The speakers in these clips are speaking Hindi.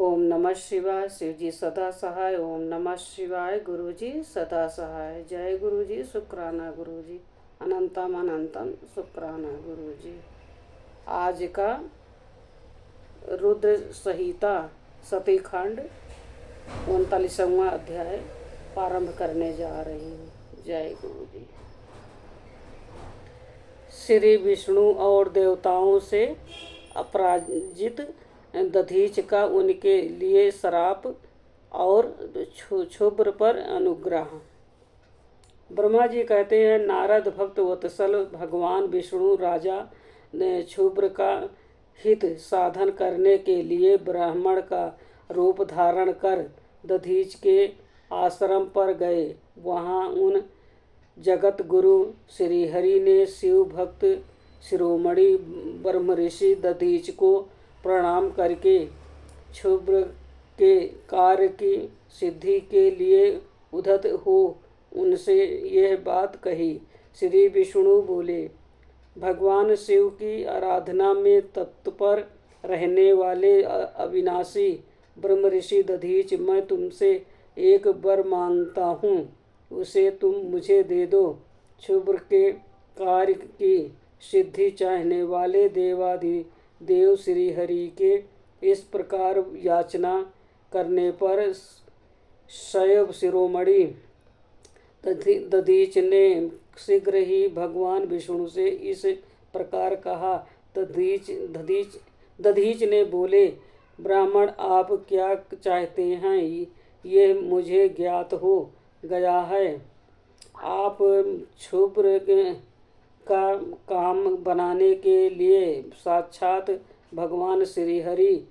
ओम नमः शिवाय। शिव जी सदा सहाय। ओम नमः शिवाय। गुरु जी सदा सहाय। जय गुरु जी। शुक्राना गुरु जी। अनंतम अनंतम शुक्राना गुरु जी। आज का रुद्र संहिता सतीखंड 39वां अध्याय प्रारंभ करने जा रही हूँ। जय गुरु जी। श्री विष्णु और देवताओं से अपराजित दधीच का उनके लिए श्राप और क्षुब्र पर अनुग्रह। ब्रह्मा जी कहते हैं, नारद भक्त वत्सल भगवान विष्णु राजा ने क्षुब्र का हित साधन करने के लिए ब्राह्मण का रूप धारण कर दधीच के आश्रम पर गए। वहाँ उन जगत गुरु श्रीहरि ने शिव भक्त शिरोमणि ब्रह्मऋषि दधीच को प्रणाम करके क्षुब्र के कार्य की सिद्धि के लिए उद्यत हो उनसे यह बात कही। श्री विष्णु बोले, भगवान शिव की आराधना में तत्पर रहने वाले अविनाशी ब्रह्मऋषि दधीच, मैं तुमसे एक वर मांगता हूँ, उसे तुम मुझे दे दो। क्षुब्र के कार्य की सिद्धि चाहने वाले देव श्री हरि के इस प्रकार याचना करने पर शैव शिरोमणि दधीच ने शीघ्र ही भगवान विष्णु से इस प्रकार कहा। दधीच ने बोले, ब्राह्मण आप क्या चाहते हैं, ये मुझे ज्ञात हो गया है। आप क्षुब्र का काम बनाने के लिए साक्षात भगवान श्रीहरि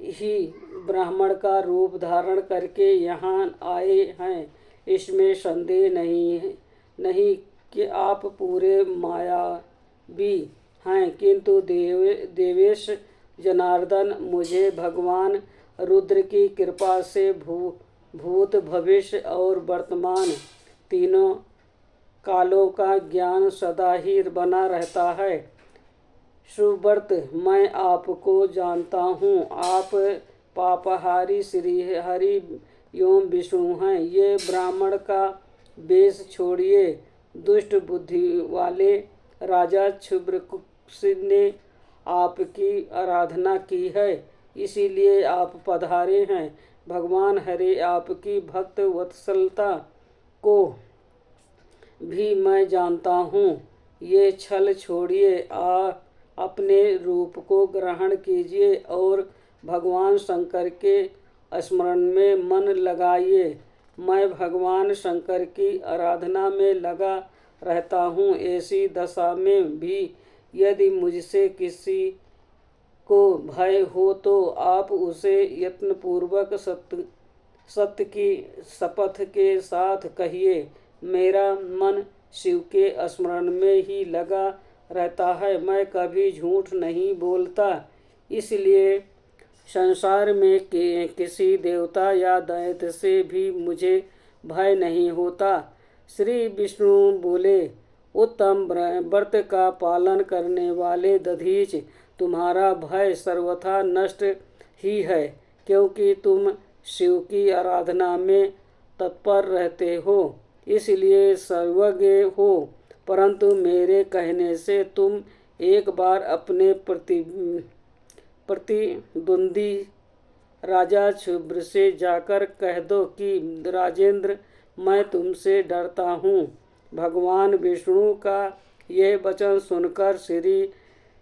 ही ब्राह्मण का रूप धारण करके यहाँ आए हैं। इसमें संदेह नहीं कि आप पूरे मायावी हैं, किंतु देवेश जनार्दन मुझे भगवान रुद्र की कृपा से भूत भविष्य और वर्तमान तीनों कालों का ज्ञान सदा ही बना रहता है। सुव्रत, मैं आपको जानता हूँ। आप पापहारी श्री हरि एवं विष्णु हैं। ये ब्राह्मण का वेश छोड़िए। दुष्ट बुद्धि वाले राजा क्षुब्र ने आपकी आराधना की है, इसीलिए आप पधारे हैं। भगवान हरि आपकी भक्त वत्सलता को भी मैं जानता हूँ। ये छल छोड़िए, अपने रूप को ग्रहण कीजिए और भगवान शंकर के स्मरण में मन लगाइए। मैं भगवान शंकर की आराधना में लगा रहता हूँ। ऐसी दशा में भी यदि मुझसे किसी को भय हो तो आप उसे यत्नपूर्वक सत्य की शपथ के साथ कहिए। मेरा मन शिव के स्मरण में ही लगा रहता है। मैं कभी झूठ नहीं बोलता, इसलिए संसार में किसी देवता या दैत्य से भी मुझे भय नहीं होता। श्री विष्णु बोले, उत्तम व्रत का पालन करने वाले दधीच, तुम्हारा भय सर्वथा नष्ट ही है, क्योंकि तुम शिव की आराधना में तत्पर रहते हो, इसलिए सर्वज्ञ हो। परंतु मेरे कहने से तुम एक बार अपने प्रतिद्वंदी राजा क्षुब्र से जाकर कह दो कि राजेंद्र, मैं तुमसे डरता हूँ। भगवान विष्णु का यह वचन सुनकर श्री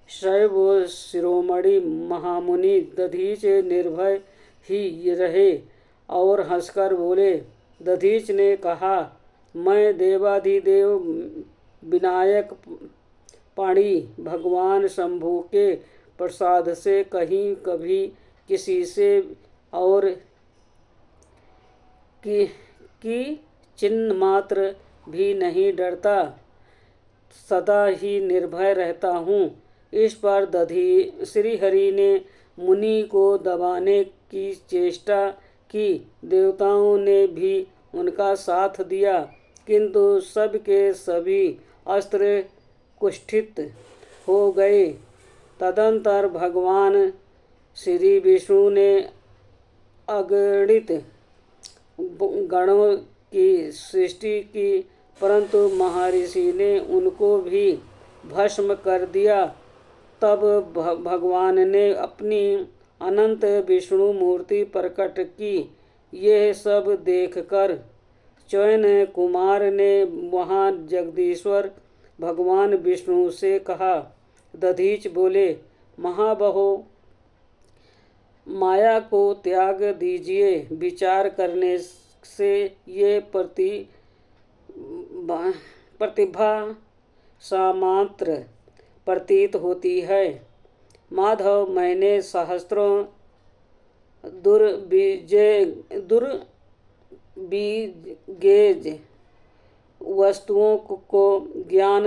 शैव शिरोमणि महामुनि दधीच निर्भय ही रहे और हंसकर बोले। दधीच ने कहा, मैं देवाधिदेव विनायक पाणी भगवान शंभु के प्रसाद से कहीं कभी किसी से और की चिन्ह मात्र भी नहीं डरता, सदा ही निर्भय रहता हूँ। इस पर श्रीहरि ने मुनि को दबाने की चेष्टा की। देवताओं ने भी उनका साथ दिया, किंतु सब के सभी अस्त्र कुष्ठित हो गए। तदंतर भगवान श्री विष्णु ने अगणित गणों की सृष्टि की, परंतु महर्षि ने उनको भी भस्म कर दिया। तब भगवान ने अपनी अनंत विष्णु मूर्ति प्रकट की। यह सब देखकर च्यवन कुमार ने वहाँ जगदीश्वर भगवान विष्णु से कहा। दधीच बोले, महाबाहो, माया को त्याग दीजिए। विचार करने से ये प्रतिभा सामात्र प्रतीत होती है। माधव, मैंने सहस्त्रों दुर्विज्ञेय वस्तुओं को जान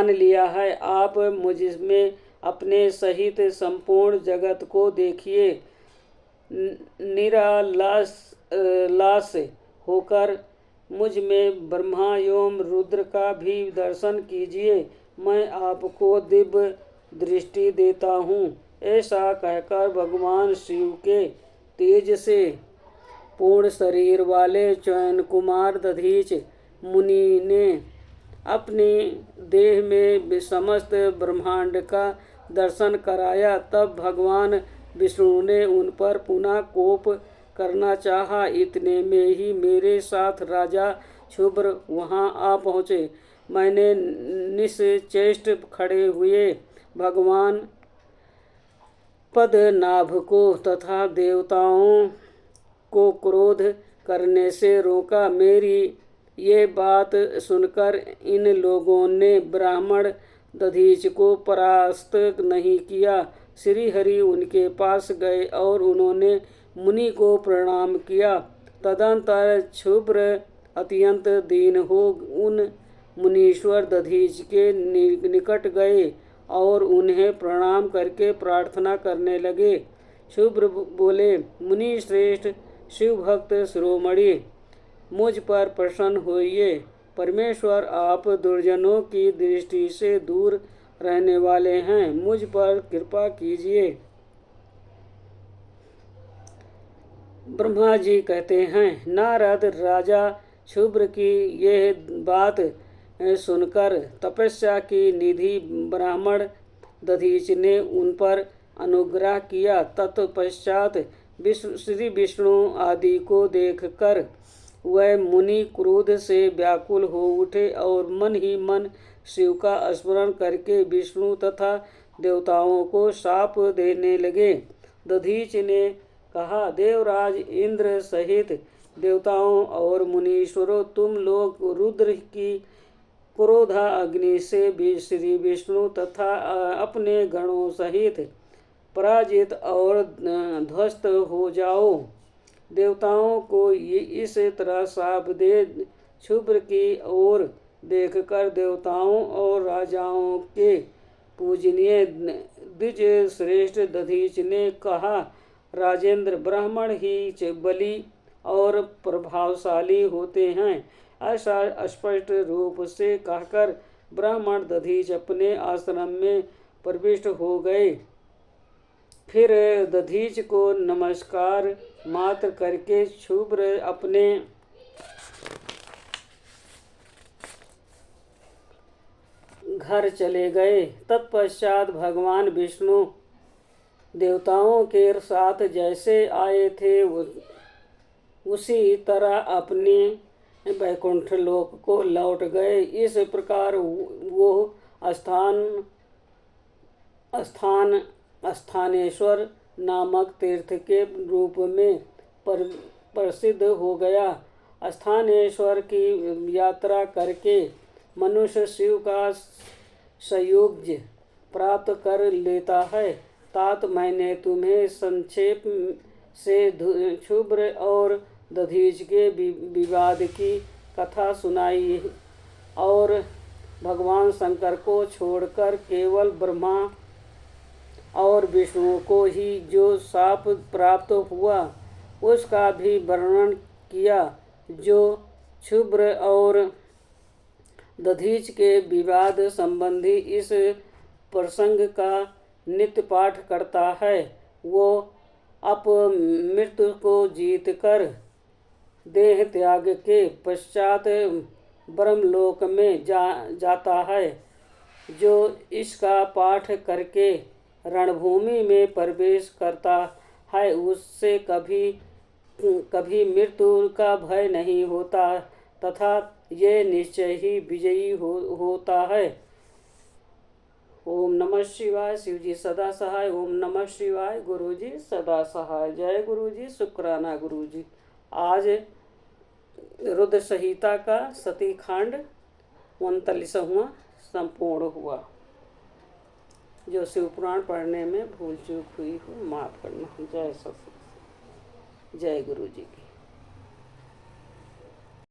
लिया है। आप मुझमें अपने सहित संपूर्ण जगत को देखिए। निरालास होकर मुझ में ब्रह्मा एवं रुद्र का भी दर्शन कीजिए। मैं आपको दिव्य दृष्टि देता हूँ। ऐसा कहकर भगवान शिव के तेज से पूर्ण शरीर वाले च्यवन कुमार दधीच मुनि ने अपने देह में समस्त ब्रह्मांड का दर्शन कराया। तब भगवान विष्णु ने उन पर पुनः कोप करना चाहा। इतने में ही मेरे साथ राजा क्षुब्र वहां आ पहुँचे। मैंने निश्चेष्ट खड़े हुए भगवान पद्मनाभ को तथा देवताओं को क्रोध करने से रोका। मेरी ये बात सुनकर इन लोगों ने ब्राह्मण दधीच को परास्त नहीं किया। श्री हरि उनके पास गए और उन्होंने मुनि को प्रणाम किया। तदंतर क्षुब्र अत्यंत दीन हो उन मुनीश्वर दधीच के निकट गए और उन्हें प्रणाम करके प्रार्थना करने लगे। क्षुब्र बोले, मुनि श्रेष्ठ, शिव भक्त शिरोमणि, मुझ पर प्रसन्न होइए। परमेश्वर, आप दुर्जनों की दृष्टि से दूर रहने वाले हैं, मुझ पर कृपा कीजिए। ब्रह्मा जी कहते हैं, नारद, राजा क्षुब्र की यह बात सुनकर तपस्या की निधि ब्राह्मण दधीच ने उन पर अनुग्रह किया। तत्पश्चात श्री विष्णु आदि को देखकर वह मुनि क्रोध से व्याकुल हो उठे और मन ही मन शिव का स्मरण करके विष्णु तथा देवताओं को शाप देने लगे। दधीच ने कहा, देवराज इंद्र सहित देवताओं और मुनीश्वरों, तुम लोग रुद्र की क्रोधा अग्नि से भी श्री विष्णु तथा अपने गणों सहित पराजित और ध्वस्त हो जाओ। देवताओं को इस तरह शाप दे। क्षुब्र की ओर देखकर देवताओं और राजाओं के पूजनीय द्विज श्रेष्ठ दधीच ने कहा, राजेंद्र, ब्राह्मण ही बली और प्रभावशाली होते हैं। ऐसा स्पष्ट रूप से कहकर ब्राह्मण दधीच अपने आश्रम में प्रविष्ट हो गए। फिर दधीच को नमस्कार मात्र करके क्षुब्र अपने घर चले गए। तत्पश्चात भगवान विष्णु देवताओं के साथ जैसे आए थे उसी तरह अपने वैकुंठ लोक को लौट गए। इस प्रकार वो स्थानेश्वर नामक तीर्थ के रूप में प्रसिद्ध हो गया। स्थानेश्वर की यात्रा करके मनुष्य शिव का सायुज्य प्राप्त कर लेता है। तात मैंने तुम्हें संक्षेप से क्षुब्र और दधीच के विवाद की कथा सुनाई और भगवान शंकर को छोड़कर केवल ब्रह्मा और विष्णु को ही जो शाप प्राप्त हुआ उसका भी वर्णन किया। जो क्षुब्र और दधीच के विवाद संबंधी इस प्रसंग का नित्य पाठ करता है वो अप मृत्यु को जीत कर देह त्याग के पश्चात ब्रह्मलोक में जाता है। जो इसका पाठ करके रणभूमि में प्रवेश करता है उससे कभी कभी मृत्यु का भय नहीं होता तथा ये निश्चय ही विजयी होता है। ओम नमः शिवाय। शिव जी सदा सहाय। ओम नमः शिवाय। गुरु जी सदा सहाय। जय गुरु जी। शुक्राना गुरु जी। आज रुद्र संहिता का सती खंड 39वां संपूर्ण हुआ। जो शिव पुराण पढ़ने में भूल चूक हुई हो माफ करना। जय सत। जय गुरु जी की।